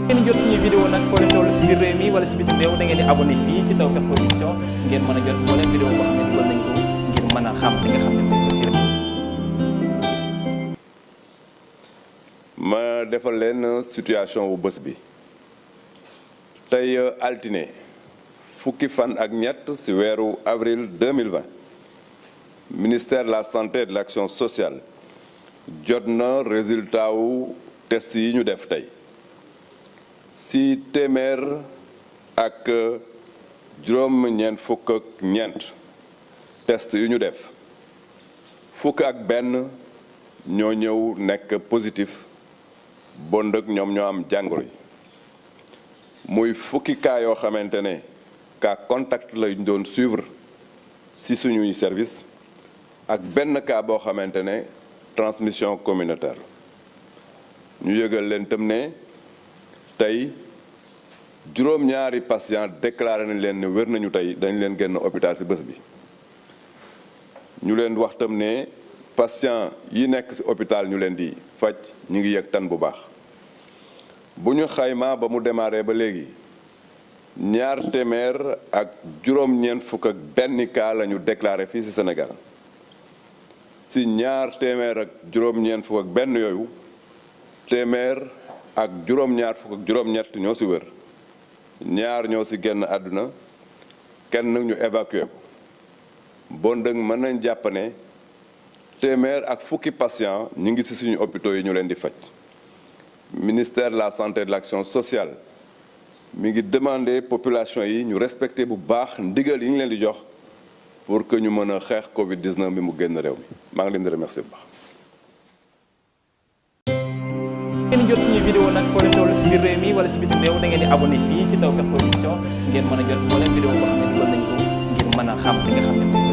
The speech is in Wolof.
ngeen jot suñu vidéo nag foo leen toll si biir réew mi wala si bitim réew da ngeen di abonné fii si Tawfekh Production ngeen mën a jot moo leen vidéo boo xam ne dugal nañ ko ngir mën a xam li nga xam ne moom la rek. ma defal leen situation bu bés bi tey altine fukki fan ak ñett ci weeru avril 2020 ministère de la santé et de l'action sociale jot na résultat wu test yi ñu def tey ci téeméer ak juróom-ñeent fukk ak ñeent test yu ñu def fukk ak benn ñoo ñëw nekk positif bon dëkk ñoom ñoo am jàngoro yi muy fukki cas yoo xamante ne cas contact lañ doon suivre ci suñuy service ak benn cas boo xamante ne transmission communautaire ñu yëgal leen tam ne tey juróom-ñaari patient déclaré nañ leen ne wér nañu tey dañ leen génn hôpital ci bés bi ñu leen wax tam ne patient yi nekk ci hôpital ñu leen di faj ñu ngi yëg tan bu baax bu ñu xaymaa ba mu démarré ba léegi ñaar téeméer ak juróom-ñeent fukk ak benn cas la ñu déclaré fii ci Sénégal ci ñaar téeméer ak juróom-ñeent fukk ak benn yooyu téeméer ak juróom-ñaar fukk ak juróom-ñett ñoo ci wér ñaar ñoo ci génn àdduna kenn ñu évacué ko bon dëgg mën nañ jàpp ne téeméer ak fukki patient ñu ngi ci suñu hôpitaux yi ñu leen di faj ministère de la santé et de l'action sociale mi ngi demander population yi ñu respecter bu baax ndigal yi ñu leen di jox pour que ñu mën a xeex Covid-19 bi mu génn réew mi maa ngi leen di remercier bu baax. ngeen jot suñu vidéo nag foo leen toll si biir réew mi wala si bitim réew da ngeen di abonné fii si Tawfekh Production ngeen mën a jot moo leen vidéo boo xam ne dugal nañ ko ngir mën a xam li nga xam ne